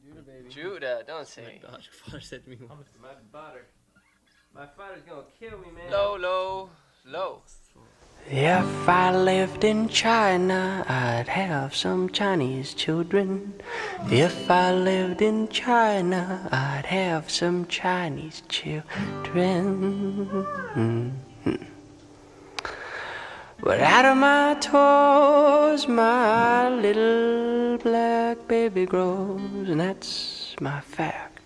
Judah, baby. Judah, don't say. My God, far set me off. My butter. My father's gonna kill me, man. Low, low, low. If I lived in China, I'd have some Chinese children. If I lived in China, I'd have some Chinese children. But out of my toes, my little black baby grows, and that's my fact.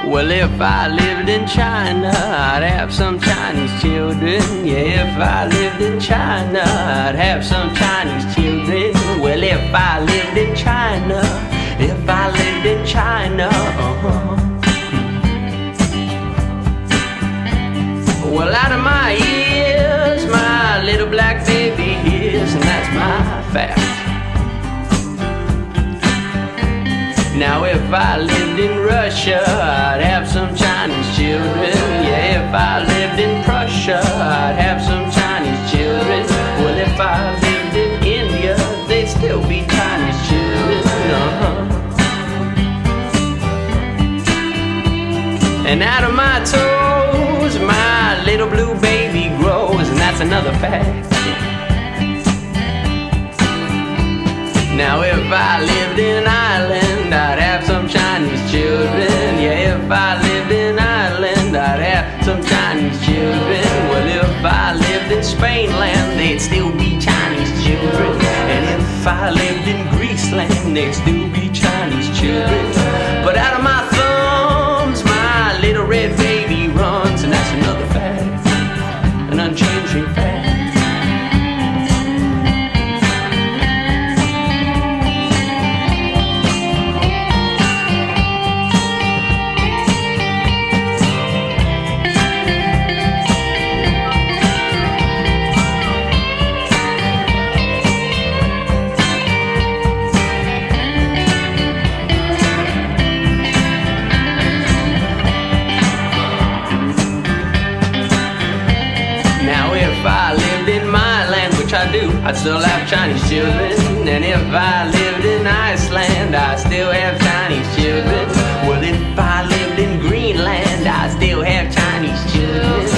Well, if I lived in China, I'd have some Chinese children. Yeah, if I lived in China, I'd have some Chinese children. Well, if I lived in China, if I lived in China, Well, out of my ears, my little black baby hears, and that's my fact. Now if I lived in Russia, I'd have some Chinese children. Yeah, if I lived in Prussia, I'd have some Chinese children. Well, if I lived in India, they'd still be Chinese children. And out of my toes, my little blue baby grows, and that's another fact. Now if I lived in Ireland, I'd have some Chinese children. Yeah, if I lived in Ireland, I'd have some Chinese children. Well, if I lived in Spainland, they'd still be Chinese children. And if I lived in Greeceland, they'd still be Chinese children. But out of my thumbs, my little red baby runs, and that's another fact, an unchanging fact. I'd still have Chinese children. And if I lived in Iceland, I'd still have Chinese children. Well, if I lived in Greenland, I'd still have Chinese children.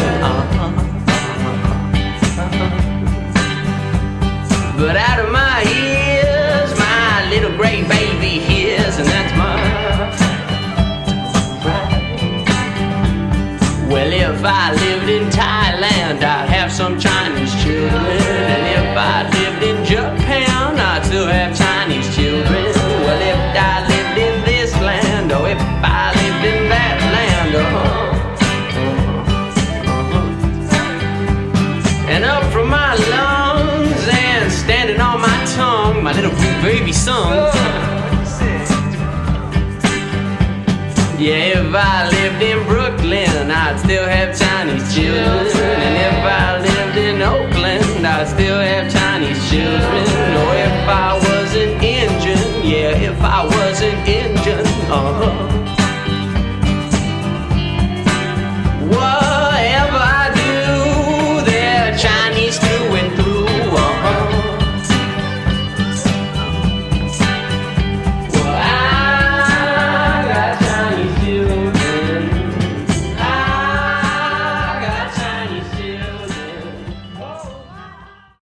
But out of my ears, my little gray baby hears, and that's my right. Well, if I lived in Thailand, I'd have some Chinese children. And if I lived in Japan, I'd still have Chinese children. Well, if I lived in this land, or if I lived in that land, And up from my lungs and standing on my tongue, my little blue baby son. Yeah, if I lived in Brooklyn, I'd still have Chinese children. And